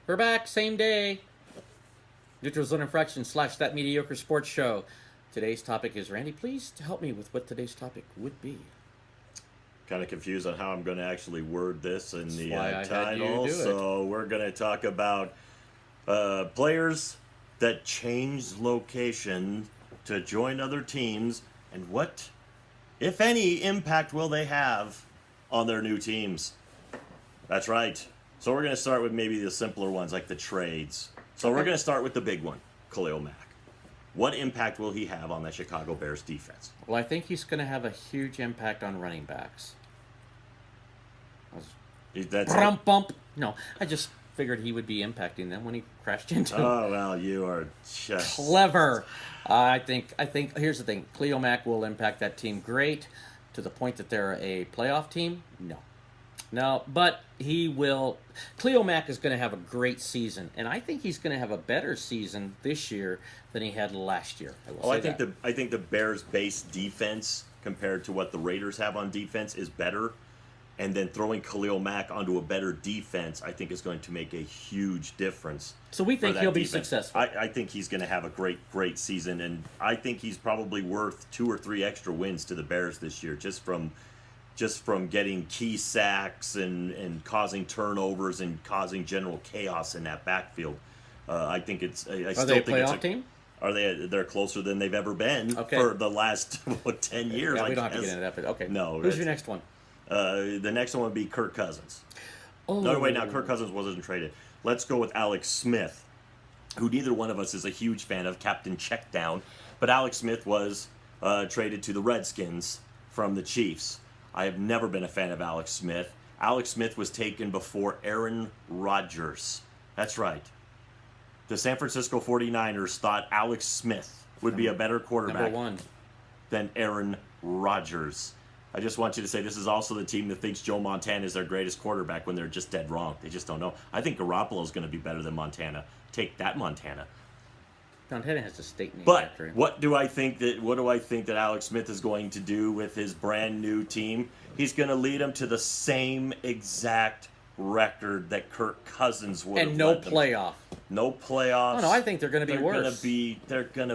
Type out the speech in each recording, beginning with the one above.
We're back, same day. Neutral Zone Infraction / That Mediocre Sports Show. Today's topic is, Randy, please help me with what today's topic would be. Kind of confused on how I'm going to actually word this in the That's why I had you title. do it. So we're going to talk about players that changed location to join other teams, and what, if any, impact will they have on their new teams. That's right. So we're going to start with maybe the simpler ones, like the trades. So we're going to start with the big one, Khalil Mack. What impact will he have on the Chicago Bears defense? Well, I think he's going to have a huge impact on running backs. That's Bump. No, I just figured he would be impacting them when he crashed into them. Oh, well, you are just Clever. I think. Here's the thing: Khalil Mack will impact that team great, to the point that they're a playoff team. No, but he will. Khalil Mack is going to have a great season, and I think he's going to have a better season this year than he had last year. I think the Bears' base defense compared to what the Raiders have on defense is better. And then throwing Khalil Mack onto a better defense, I think, is going to make a huge difference. So we think he'll be successful. I think he's going to have a great season, and I think he's probably worth 2 or 3 extra wins to the Bears this year, just from getting key sacks and causing turnovers and causing general chaos in that backfield. I think it's. Are they a playoff team? Are they? They're closer than they've ever been for the last 10 years. Yeah, we don't have to get into that, but okay. No. Who's your next one? The next one would be Kirk Cousins. Oh. No, wait, now Kirk Cousins wasn't traded. Let's go with Alex Smith, who neither one of us is a huge fan of, Captain Checkdown. But Alex Smith was traded to the Redskins from the Chiefs. I have never been a fan of Alex Smith. Alex Smith was taken before Aaron Rodgers. That's right. The San Francisco 49ers thought Alex Smith would be a better quarterback than Aaron Rodgers. I just want you to say this is also the team that thinks Joe Montana is their greatest quarterback when they're just dead wrong. They just don't know. I think Garoppolo is going to be better than Montana. Take that, Montana. Montana has a state name. But what do I think that Alex Smith is going to do with his brand new team? He's going to lead them to the same exact record that Kirk Cousins would have. And no playoff. No playoffs. Oh, no, I think they're going to be worse. They're going to be they're going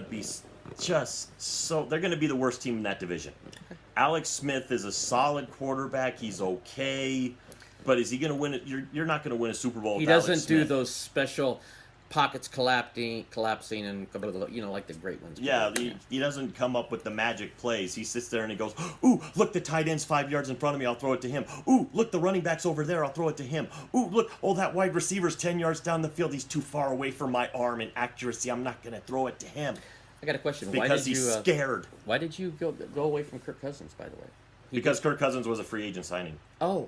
to be the worst team in that division. Okay. Alex Smith is a solid quarterback. He's okay, but is he going to win it? You're not going to win a Super Bowl. He doesn't do those special pockets collapsing, and like the great ones. Yeah, he doesn't come up with the magic plays. He sits there and he goes, "Ooh, look, the tight end's 5 yards in front of me. I'll throw it to him. Ooh, look, the running back's over there. I'll throw it to him. Ooh, look, that wide receiver's 10 yards down the field. He's too far away for my arm and accuracy. I'm not going to throw it to him." I got a question. Because he's scared. Why did you go away from Kirk Cousins, by the way? Because Kirk Cousins was a free agent signing. Oh.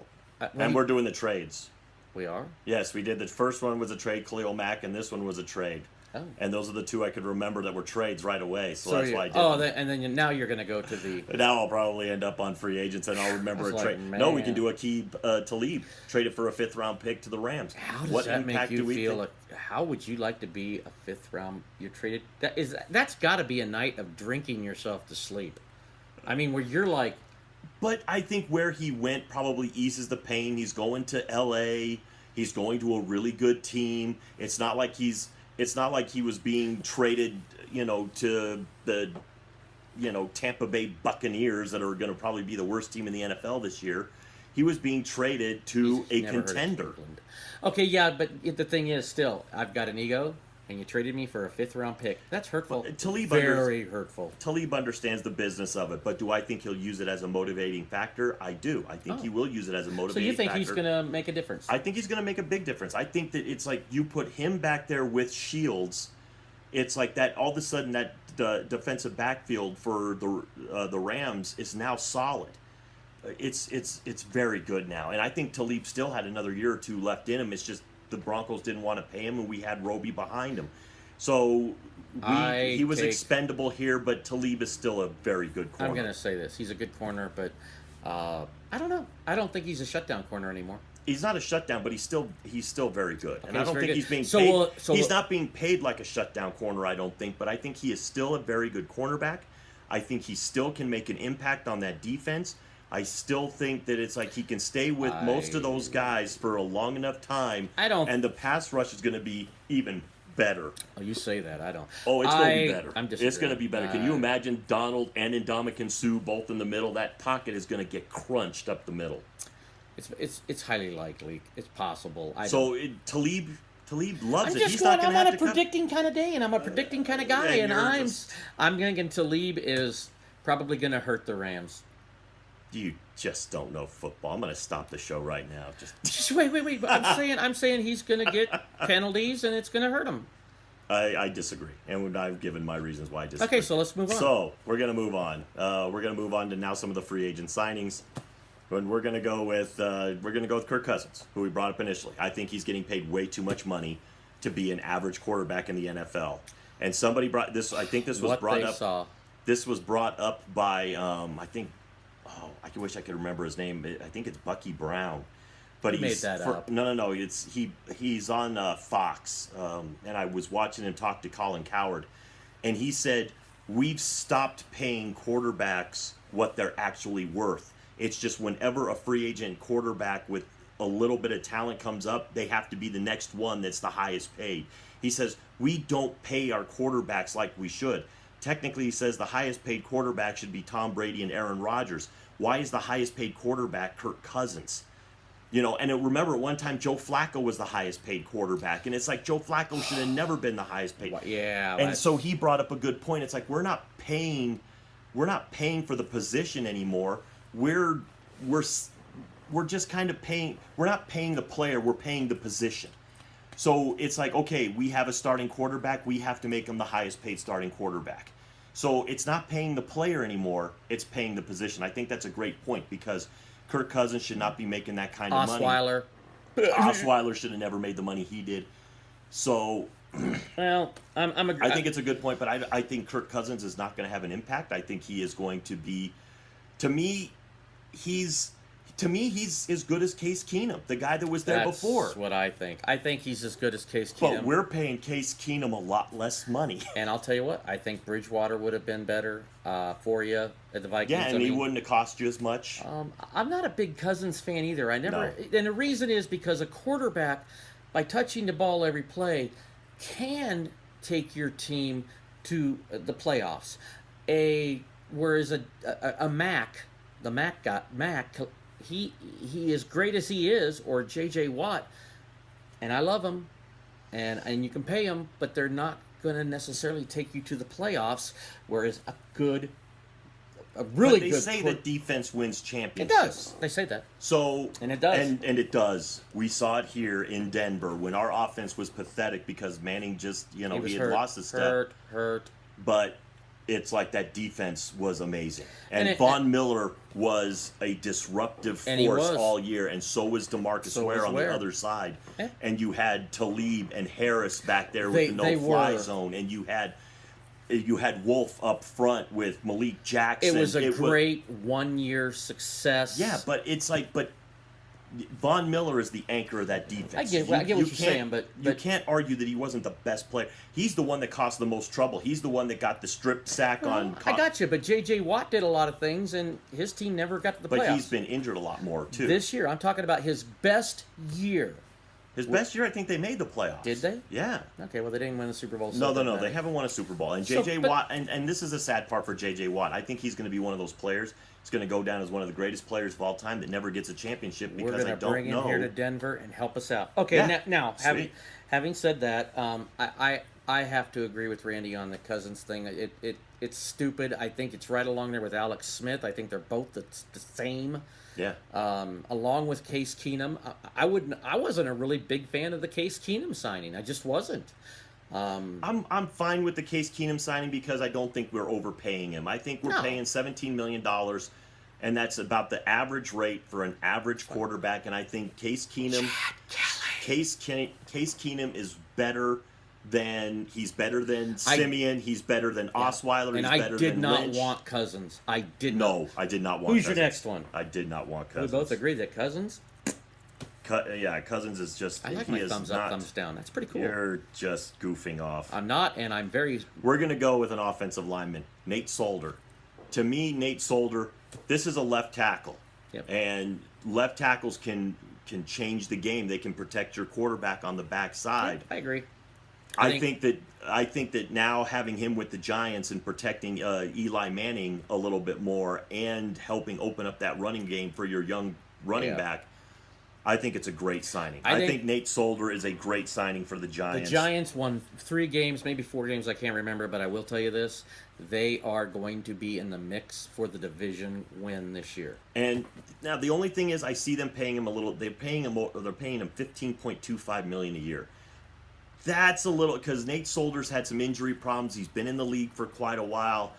And we're doing the trades. We are? Yes, we did. The first one was a trade, Khalil Mack, and this one was a trade. Oh. And those are the two I could remember that were trades right away, so that's why I did. And then now you're going to go to the... Now I'll probably end up on free agents, and I'll remember a trade. No, we can do Aqib Talib, trade it for a 5th-round pick to the Rams. How does that make you feel? How would you like to be a 5th-round? You're traded. That's got to be a night of drinking yourself to sleep. I mean, where you're like... But I think where he went probably eases the pain. He's going to L.A. He's going to a really good team. It's not like he was being traded, to the, Tampa Bay Buccaneers that are going to probably be the worst team in the NFL this year. He was being traded to a contender. Okay, yeah, but the thing is, still, I've got an ego, and you traded me for a 5th-round pick. That's hurtful. Very hurtful. Talib understands the business of it, but do I think he'll use it as a motivating factor? I do. I think he will use it as a motivating factor. So you think he's going to make a difference? I think he's going to make a big difference. I think that it's like you put him back there with Shields. It's like that. All of a sudden, that the defensive backfield for the Rams is now solid. It's very good now, and I think Talib still had another year or two left in him. It's just the Broncos didn't want to pay him, and we had Roby behind him. So he was expendable here, but Talib is still a very good corner. I'm going to say this. He's a good corner, but I don't know. I don't think he's a shutdown corner anymore. He's not a shutdown, but he's still very good. Okay, and I don't think he's being paid. He's not being paid like a shutdown corner, I don't think, but I think he is still a very good cornerback. I think he still can make an impact on that defense. I still think that it's like he can stay with most of those guys for a long enough time. I don't. And the pass rush is going to be even better. Oh, you say that. I don't. Oh, it's going to be better. I'm just. It's going to be better. Can you imagine Donald and Ndamukong Suh both in the middle? That pocket is going to get crunched up the middle. It's highly likely. It's possible. Talib loves I'm it. just He's going. not going to I'm have on a to predicting kind of day, and I'm a predicting kind of guy, and I'm thinking Talib is probably going to hurt the Rams. You just don't know football. I'm going to stop the show right now. Just wait. But I'm saying he's going to get penalties, and it's going to hurt him. I disagree, and I've given my reasons why I disagree. Okay, so let's move on. So we're going to move on. We're going to move on to now some of the free agent signings. And we're going to go with Kirk Cousins, who we brought up initially. I think he's getting paid way too much money to be an average quarterback in the NFL. And somebody brought this. I think this was brought up. This was brought up by I think. Oh, I wish I could remember his name. I think it's Bucky Brown. But he made that up. No. He's on Fox, and I was watching him talk to Colin Cowherd, and he said we've stopped paying quarterbacks what they're actually worth. It's just whenever a free agent quarterback with a little bit of talent comes up, they have to be the next one that's the highest paid. He says we don't pay our quarterbacks like we should. Technically, he says the highest paid quarterback should be Tom Brady and Aaron Rodgers. Why is the highest paid quarterback Kirk Cousins? And remember at one time Joe Flacco was the highest paid quarterback, and it's like Joe Flacco should have never been the highest paid. Yeah. And so he brought up a good point. It's like we're not paying for the position anymore. We're just kind of paying. We're not paying the player. We're paying the position. So it's like, okay, we have a starting quarterback. We have to make him the highest paid starting quarterback. So it's not paying the player anymore. It's paying the position. I think that's a great point because Kirk Cousins should not be making that kind of money. Osweiler should have never made the money he did. So, well, I think it's a good point, but I think Kirk Cousins is not going to have an impact. I think he is going to be, to me, he's as good as Case Keenum, the guy that was there before. That's what I think. I think he's as good as Case Keenum. But we're paying Case Keenum a lot less money. And I'll tell you what, I think Bridgewater would have been better for you at the Vikings. Yeah, and he wouldn't have cost you as much. I'm not a big Cousins fan either. And the reason is because a quarterback, by touching the ball every play, can take your team to the playoffs. Whereas a Mac, the Mac got Mac. He as great as he is, or J.J. Watt, and I love him, and you can pay him, but they're not going to necessarily take you to the playoffs. Whereas they say that defense wins championships. It does. They say that. So and it does. And it does. We saw it here in Denver when our offense was pathetic because Manning just he had lost his step. Hurt. But it's like that defense was amazing. And Von Miller was a disruptive force all year, and so was DeMarcus Ware on the other side. Yeah. And you had Talib and Harris back there with the no-fly zone, and you had Wolf up front with Malik Jackson. It was a great one-year success. Yeah, but it's like, Von Miller is the anchor of that defense. I get what you're saying, but you can't argue that he wasn't the best player. He's the one that caused the most trouble. He's the one that got the strip sack on. I got you, but J.J. Watt did a lot of things, and his team never got to the playoffs. But he's been injured a lot more too. This year, I'm talking about his best year. His best year, I think they made the playoffs. Did they? Yeah. Okay, well, they didn't win the Super Bowl. No, they haven't won a Super Bowl. And J.J. Watt, and this is a sad part for J.J. Watt. I think he's going to be one of those players. He's going to go down as one of the greatest players of all time that never gets a championship because I don't know. We're going to bring him here to Denver and help us out. Okay, now having said that, I have to agree with Randy on the Cousins thing. It's stupid. I think it's right along there with Alex Smith. I think they're both the same. Yeah. Along with Case Keenum, I wasn't a really big fan of the Case Keenum signing. I just wasn't. I'm fine with the Case Keenum signing because I don't think we're overpaying him. I think we're paying $17 million, and that's about the average rate for an average quarterback. And I think Case Keenum is better than Simeon. He's better than Osweiler. And he's better than Lynch. I did not want Cousins. I did not. No, I did not want. Who's Cousins. your next one? I did not want Cousins. We both agree that Cousins. Cousins is just. I like my thumbs up, thumbs down. That's pretty cool. You're just goofing off. I'm not, and I'm very. We're gonna go with an offensive lineman, Nate Solder. To me, Nate Solder this is a left tackle. Yep. And left tackles can change the game. They can protect your quarterback on the backside. I agree. I think that now having him with the Giants and protecting Eli Manning a little bit more and helping open up that running game for your young running back, I think it's a great signing. I think Nate Solder is a great signing for the Giants. The Giants won 3 games, maybe 4 games, I can't remember, but I will tell you this. They are going to be in the mix for the division win this year. And now the only thing is I see them paying him a little. They're paying him $15.25 million a year. That's a little, because Nate Solder's had some injury problems. He's been in the league for quite a while.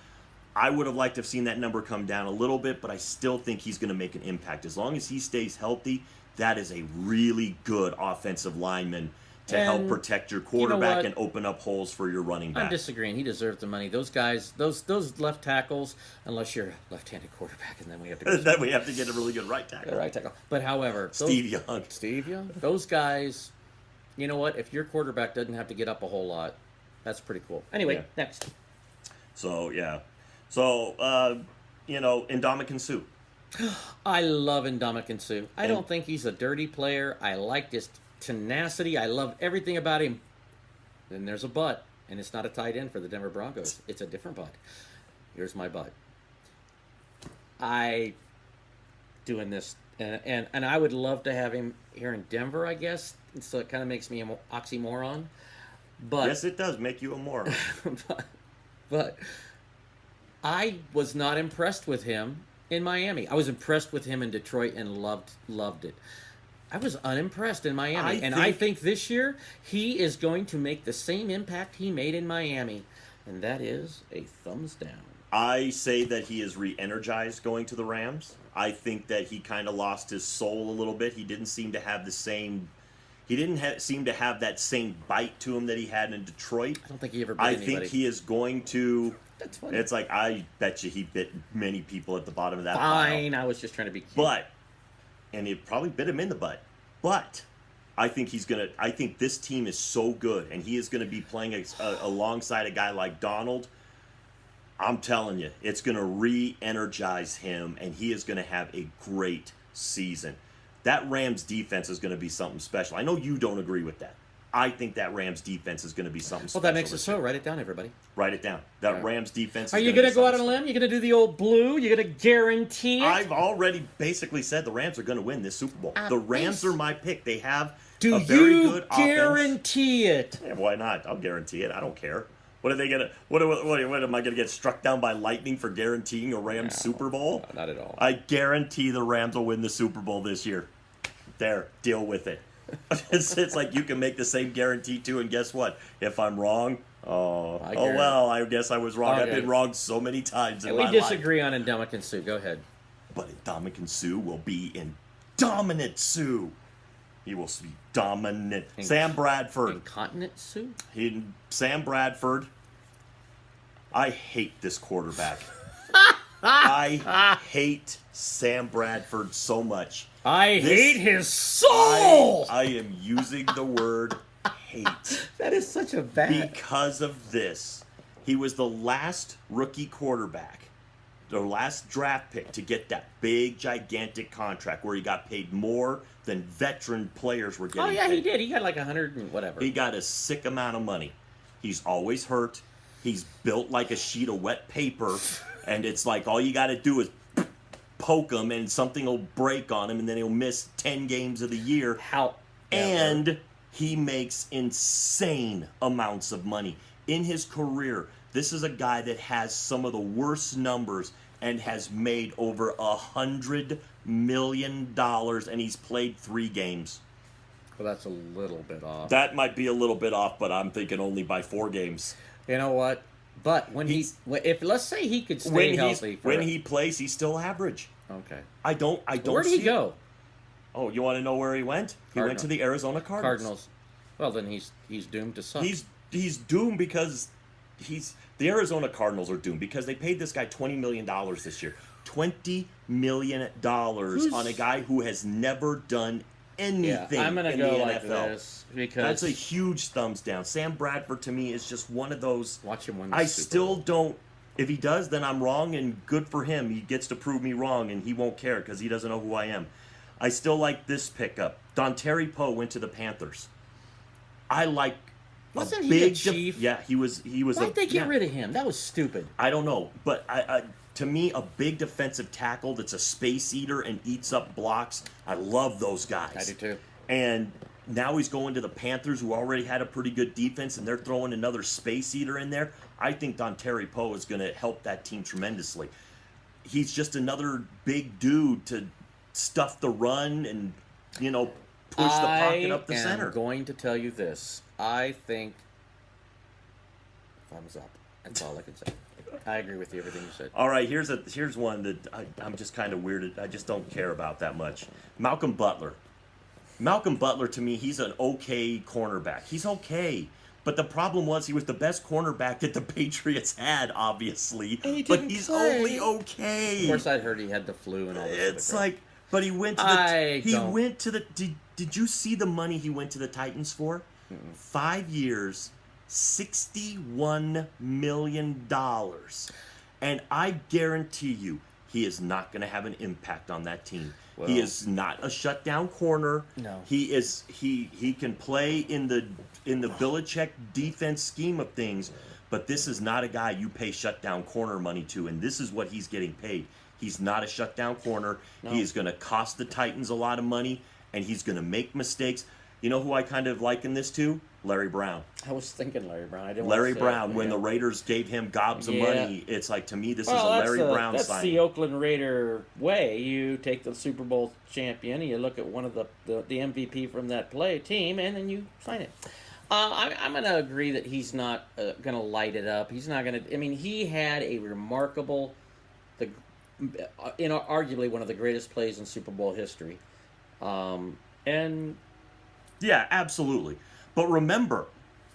I would have liked to have seen that number come down a little bit, but I still think he's going to make an impact. As long as he stays healthy, that is a really good offensive lineman to help protect your quarterback and open up holes for your running back. I'm disagreeing. He deserves the money. Those guys, those left tackles, unless you're a left-handed quarterback, and then we have to then we have to get a really good right tackle. Right tackle. But however, Steve Young, those guys, you know what? If your quarterback doesn't have to get up a whole lot, that's pretty cool. Anyway, next. So Ndamukong Suh. I love Ndamukong Suh. I don't think he's a dirty player. I like his tenacity. I love everything about him. Then there's a but, and it's not a tight end for the Denver Broncos. It's a different but. Here's my but. Doing this, and I would love to have him here in Denver, I guess. So it kind of makes me an oxymoron. But yes, it does make you a moron. but I was not impressed with him in Miami. I was impressed with him in Detroit and loved it. I was unimpressed in Miami. I think this year he is going to make the same impact he made in Miami. And that is a thumbs down. I say that he is re-energized going to the Rams. I think that he kind of lost his soul a little bit. He didn't seem to have the same... He didn't seem to have that same bite to him that he had in Detroit. I don't think he ever bit anybody. I think he is going to... That's funny. It's like, I bet you he bit many people at the bottom of that Fine, pile. I was just trying to be cute. And it probably bit him in the butt. But I think I think this team is so good, and he is going to be playing alongside a guy like Donald. I'm telling you, it's going to re-energize him, and he is going to have a great season. That Rams defense is going to be something special. I know you don't agree with that. I think that Rams defense is going to be something special. Well, that makes it so. Write it down, everybody. Write it down. That Rams defense Are you going to go out on a limb? You're going to do the old blue? You're going to guarantee it? I've already basically said the Rams are going to win this Super Bowl. The Rams are my pick. They have a very good offense. Do you guarantee it? Yeah, why not? I'll guarantee it. I don't care. What are they going to... What am I going to get struck down by lightning for guaranteeing a Rams Super Bowl? No, not at all. I guarantee the Rams will win the Super Bowl this year. There. Deal with it. It's like you can make the same guarantee too, and guess what? If I'm wrong, well, I guess I was wrong. Okay. I've been wrong so many times in my life. We disagree on Ndamukong Suh. Go ahead. But Ndamukong Suh will be in dominant Suh. He will be dominant. Sam Bradford. Incontinent Suh? Sam Bradford. I hate this quarterback. I hate Sam Bradford so much. I hate his soul! I am using the word hate. That is such a bad... Because of this. He was the last rookie quarterback, the last draft pick to get that big, gigantic contract where he got paid more than veteran players were getting paid. Oh, yeah, he did. He got like 100 and whatever. He got a sick amount of money. He's always hurt. He's built like a sheet of wet paper, and it's like all you got to do is poke him and something will break on him, and then he'll miss 10 games of the year. And he makes insane amounts of money. In his career, this is a guy that has some of the worst numbers and has made over $100 million, and he's played 3 games. Well, that's a little bit off. That might be a little bit off, but I'm thinking only by 4 games. You know what? But if let's say he could stay healthy, when he plays, he's still average. Okay. I don't. Where did he go? Oh, you want to know where he went? He went to the Arizona Cardinals. Well, then he's doomed to suck. He's doomed because the Arizona Cardinals are doomed because they paid this guy $20 million this year. $20 million on a guy who has never done anything I'm gonna in go the like NFL. this because That's a huge thumbs down. Sam Bradford to me is just one of those. Watch him win. I still don't. If he does, then I'm wrong, and good for him. He gets to prove me wrong, and he won't care because he doesn't know who I am. I still like this pickup. Dontari Poe went to the Panthers. I like Wasn't a he big a chief? yeah, he was. Why'd they get rid of him? That was stupid. I don't know, but to me, a big defensive tackle that's a space eater and eats up blocks. I love those guys. I do too. And now he's going to the Panthers, who already had a pretty good defense, and they're throwing another space eater in there. I think Dontari Poe is going to help that team tremendously. He's just another big dude to stuff the run and, push the pocket up the center. I'm going to tell you this. I think thumbs up. That's all I can say. I agree with you, everything you said. All right, here's one that I'm just kind of weirded. I just don't care about that much. Malcolm Butler. Malcolm Butler, to me, he's an okay cornerback. He's okay. But the problem was he was the best cornerback that the Patriots had, obviously. But he's only okay. Of course, I'd heard he had the flu and all that. It's like, but he went to the. Did you see the money he went to the Titans for? 5 years, $61 million. And I guarantee you, he is not going to have an impact on that team. Well, he is not a shutdown corner. No. He can play in the Belichick defense scheme of things, but this is not a guy you pay shutdown corner money to, and this is what he's getting paid. He's not a shutdown corner. No. He is going to cost the Titans a lot of money, and he's going to make mistakes. You know who I kind of liken this to? Larry Brown. I was thinking Larry Brown. Larry Brown, when the Raiders gave him gobs of money, it's like, to me, this is a Larry Brown that's signing. The Oakland Raider way. You take the Super Bowl champion, and you look at one of the MVP from that team, and then you sign it. I'm going to agree that he's not going to light it up. He's not going to. I mean, he had a remarkable, arguably one of the greatest plays in Super Bowl history, and yeah, absolutely. But remember,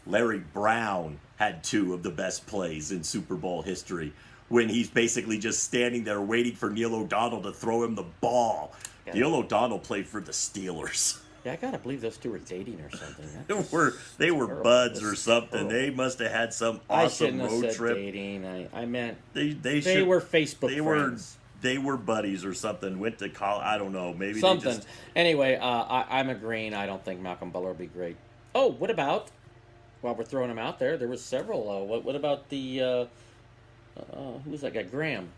Larry Brown had two of the best plays in Super Bowl history when he's basically just standing there waiting for Neil O'Donnell to throw him the ball. Yeah. Neil O'Donnell played for the Steelers. Yeah, I gotta believe those two were dating or something. They were buds or something. They must have had some awesome road trip. Dating. I meant they should, were Facebook friends. They were buddies or something. Went to college. I don't know. Maybe something. They just... Anyway, I'm agreeing. I don't think Malcolm Butler will be great. Oh, what about? While we're throwing him out there, there was several. What about the? Who was that guy? Graham.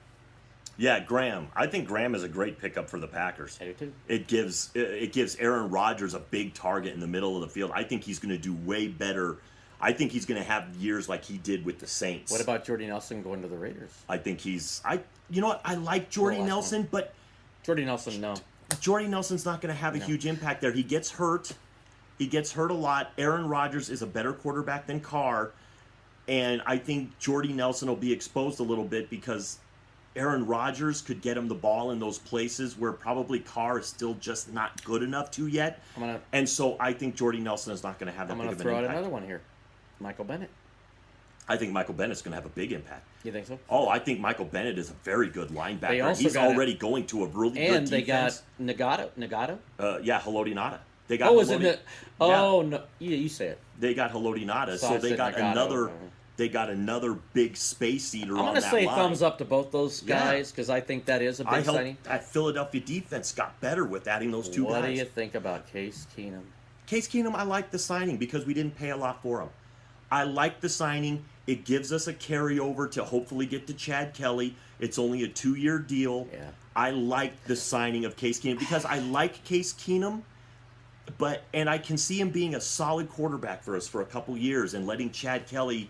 Yeah, Graham. I think Graham is a great pickup for the Packers. I do too. It gives Aaron Rodgers a big target in the middle of the field. I think he's going to do way better. I think he's going to have years like he did with the Saints. What about Jordy Nelson going to the Raiders? I think you know what? I like Jordy Nelson, but Jordy Nelson, no. Jordy Nelson's not going to have a huge impact there. He gets hurt. He gets hurt a lot. Aaron Rodgers is a better quarterback than Carr, and I think Jordy Nelson will be exposed a little bit because Aaron Rodgers could get him the ball in those places where probably Carr is still just not good enough to yet. And so I think Jordy Nelson is not going to have that big of an impact. I'm going to throw out another one here. Michael Bennett. I think Michael Bennett's going to have a big impact. You think so? Oh, I think Michael Bennett is a very good linebacker. He's already going to a really good defense. And they got Nagato? Yeah, Haloti Ngata. They got no. You say it. They got Haloti Ngata, so they got Nagato. They got another big space eater on that line. I'm going to say thumbs up to both those guys because I think that is a big signing. That Philadelphia defense got better with adding those two guys. What do you think about Case Keenum? Case Keenum, I like the signing because we didn't pay a lot for him. I like the signing. It gives us a carryover to hopefully get to Chad Kelly. It's only a 2-year deal. Yeah. I like the signing of Case Keenum because I like Case Keenum, and I can see him being a solid quarterback for us for a couple years and letting Chad Kelly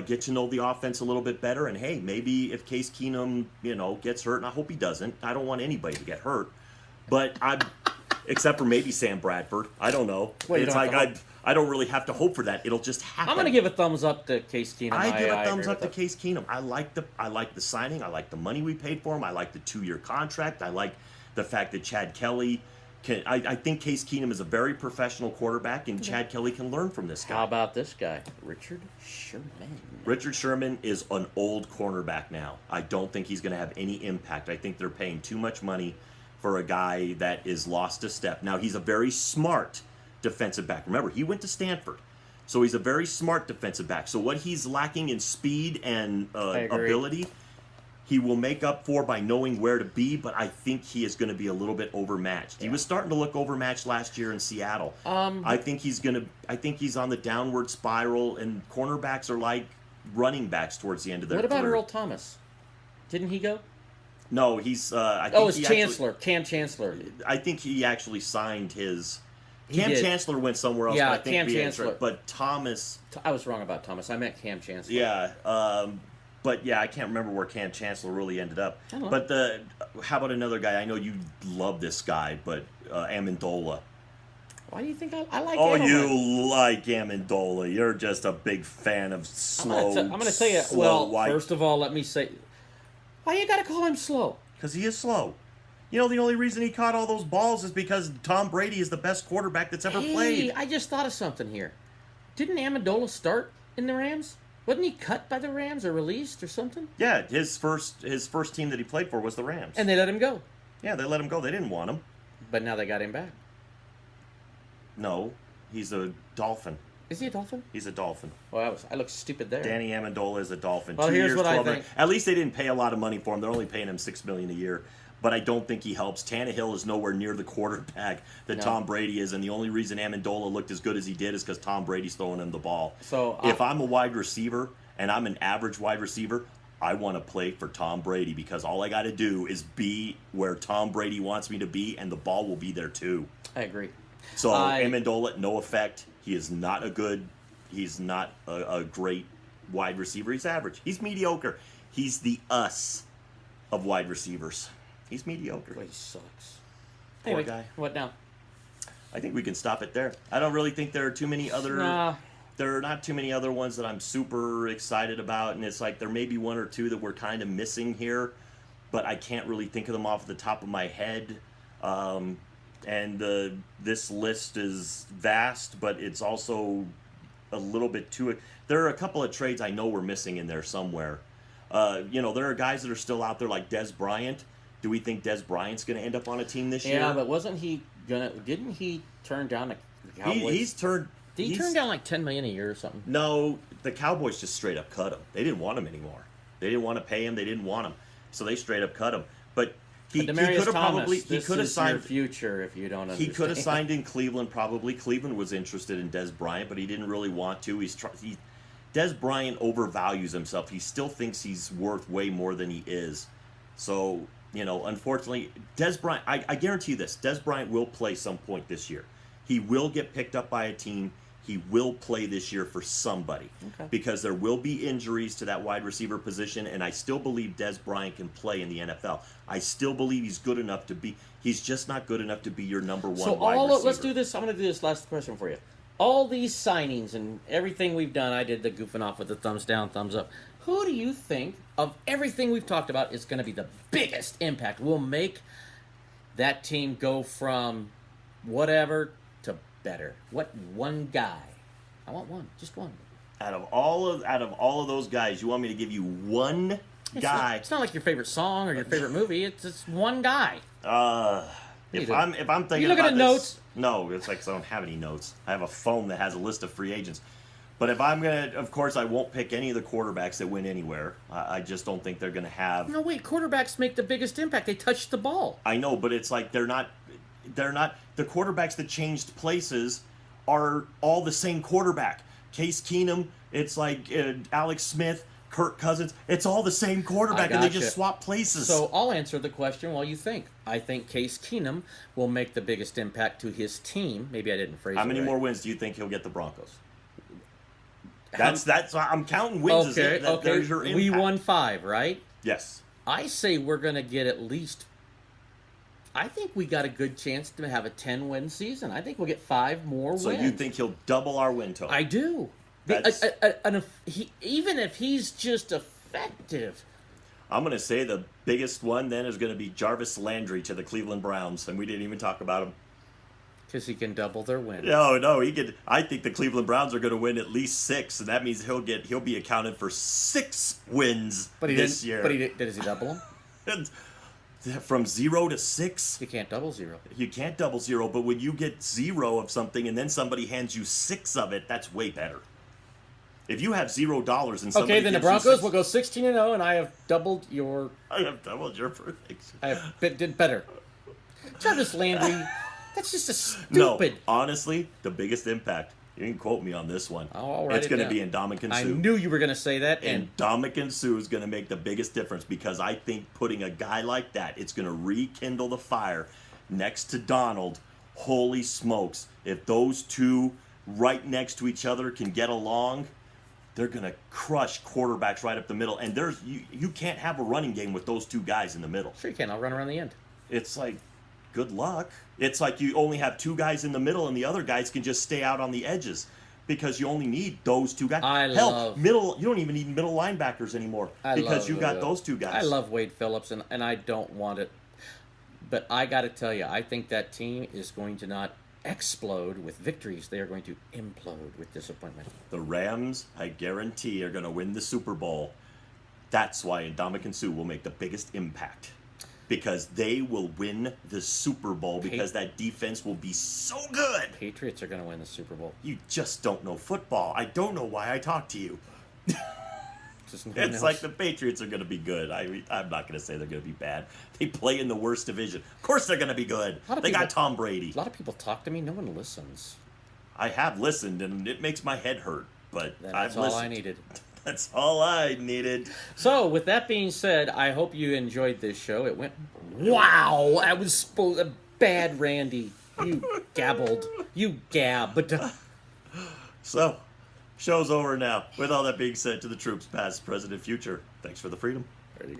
get to know the offense a little bit better. And hey, maybe if Case Keenum, gets hurt, and I hope he doesn't. I don't want anybody to get hurt, except for maybe Sam Bradford. I don't know. Well, it's like I don't really have to hope for that. It'll just happen. I'm going to give a thumbs up to Case Keenum. I give a thumbs up to Case Keenum. I like the signing. I like the money we paid for him. I like the 2-year contract. I like the fact that Chad Kelly can. I think Case Keenum is a very professional quarterback, and Chad Kelly can learn from this guy. How about this guy, Richard Sherman? Richard Sherman is an old cornerback now. I don't think he's going to have any impact. I think they're paying too much money for a guy that is lost a step. Now, he's a very smart defensive back. Remember, he went to Stanford. So he's a very smart defensive back. So what he's lacking in speed and I agree. ability, he will make up for by knowing where to be, but I think he is going to be a little bit overmatched. Yeah. He was starting to look overmatched last year in Seattle. I think he's on the downward spiral, and cornerbacks are like running backs towards the end of their What about career. Earl Thomas? Didn't he go? No, he's I think It's Chancellor. Cam Chancellor. I think he actually signed his He Cam did. Chancellor went somewhere else, Yeah, but I think Cam we had- Chancellor. but Thomas, I was wrong about Thomas. I meant Cam Chancellor. yeah, but yeah, I can't remember where Cam Chancellor really ended up. I don't know. But how about another guy? I know you love this guy, but Amendola. Why do you think I like Oh, Edelman? you like Amendola? You're just a big fan of slow. I'm going to tell you. slow Well, first of all, let me say, why you got to call him slow? because he is slow. You know, the only reason he caught all those balls is because Tom Brady is the best quarterback that's ever played. I just thought of something here. Didn't Amendola start in the Rams? Wasn't he cut by the Rams or released or something? Yeah, his first team that he played for was the Rams. And they let him go. Yeah, they let him go. They didn't want him. But now they got him back. No, he's a Dolphin. Is he a Dolphin? He's a Dolphin. Well, I looked stupid there. Danny Amendola is a Dolphin. Well, 2 here's years, what I 12 think. At least they didn't pay a lot of money for him. They're only paying him $6 million a year. But I don't think he helps. Tannehill is nowhere near the quarterback that No. Tom Brady is, and the only reason Amendola looked as good as he did is because Tom Brady's throwing him the ball. So if I'm a wide receiver and I'm an average wide receiver, I want to play for Tom Brady because all I got to do is be where Tom Brady wants me to be, and the ball will be there too. I agree. So Amendola, no effect. He is not a good. He's not a great wide receiver. He's average. He's mediocre. He's the us of wide receivers. He's mediocre. Boy, he sucks. Poor Anyway, guy. what now? I think we can stop it there. I don't really think there are too many other. Nah. There are not too many other ones that I'm super excited about, and it's like there may be one or two that we're kind of missing here, but I can't really think of them off the top of my head. This list is vast, but it's also a little bit too. There are a couple of trades I know we're missing in there somewhere. There are guys that are still out there like Des Bryant. Do we think Des Bryant's going to end up on a team this year? Yeah, but wasn't he gonna? Didn't he turn down the Cowboys? He's turned. Did he turn down like $10 million a year or something? No, the Cowboys just straight up cut him. They didn't want him anymore. They didn't want to pay him. They didn't want him, so they straight up cut him. But he could have probably this could have is your signed. future if you don't understand. He could have signed in Cleveland. Probably Cleveland was interested in Des Bryant, but he didn't really want to. Des Bryant overvalues himself. He still thinks he's worth way more than he is. So unfortunately, Des Bryant. I guarantee you this: Des Bryant will play some point this year. He will get picked up by a team. He will play this year for somebody because there will be injuries to that wide receiver position, and I still believe Des Bryant can play in the NFL. I still believe he's good enough to be. He's just not good enough to be your number one wide receiver. Let's do this. I'm going to do this last question for you. All these signings and everything we've done, I did the goofing off with the thumbs down, thumbs up. Who do you think of everything we've talked about is going to be the biggest impact? Will make that team go from whatever to better. What one guy? I want one, just one. Out of all of those guys, you want me to give you one guy? It's not like your favorite song or your favorite movie. It's just one guy. If I'm thinking You looking about at this, notes? No, it's like I don't have any notes. I have a phone that has a list of free agents. But if I'm gonna, of course, I won't pick any of the quarterbacks that went anywhere. I just don't think they're gonna have. No, wait. Quarterbacks make the biggest impact. They touch the ball. I know, but it's like they're not. The quarterbacks that changed places are all the same quarterback. Case Keenum, it's like Alex Smith, Kirk Cousins. It's all the same quarterback, and they just swap places. So I'll answer the question while you think. I think Case Keenum will make the biggest impact to his team. Maybe I didn't phrase it How many right. more wins do you think he'll get the Broncos? That's I'm counting wins. Okay, There's your impact. We won 5, right? Yes. I say we're going to get at least. I think we got a good chance to have a 10-win season. I think we'll get 5 more wins. So you think he'll double our win total? I do. Even if he's just effective. I'm going to say the biggest one then is going to be Jarvis Landry to the Cleveland Browns, and we didn't even talk about him. Because he can double their win. No, he could. I think the Cleveland Browns are going to win at least 6, and that means he'll be accounted for 6 wins this year. But does he double them? From 0 to 6? You can't double zero. You can't double zero, but when you get 0 of something and then somebody hands you 6 of it, that's way better. If you have $0 and somebody Okay, then the gives you Broncos 6, will go 16-0, and I have doubled your. I have doubled your prediction. I have did better. Travis Landry, that's just a No, stupid. honestly, the biggest impact. You can quote me on this one. I'll write It's it going to down. be Ndamukong I Suh. knew you were going to say that, and And Ndamukong Suh is going to make the biggest difference because I think putting a guy like that, it's going to rekindle the fire next to Donald. Holy smokes. If those two right next to each other can get along, they're going to crush quarterbacks right up the middle. And you can't have a running game with those two guys in the middle. sure you can. I'll run around the end. It's like, good luck. It's like you only have two guys in the middle and the other guys can just stay out on the edges because you only need those two guys. Middle, you don't even need middle linebackers anymore because you got those two guys. I love Wade Phillips, and I don't want it. But I got to tell you, I think that team is going to not explode with victories. They are going to implode with disappointment. The Rams, I guarantee, are going to win the Super Bowl. That's why Ndamukong Suh will make the biggest impact. Because they will win the Super Bowl because that defense will be so good. Patriots are going to win the Super Bowl. You just don't know football. I don't know why I talk to you. It's like the Patriots are going to be good. I'm not going to say they're going to be bad. They play in the worst division. Of course they're going to be good. They got Tom Brady. A lot of people talk to me. No one listens. I have listened, and it makes my head hurt. But That's all I needed. That's all I needed. So, with that being said, I hope you enjoyed this show. It went, wow, I was supposed bad, Randy. You gabbled. You gabbed. So, show's over now. With all that being said, to the troops, past, present, and future, thanks for the freedom.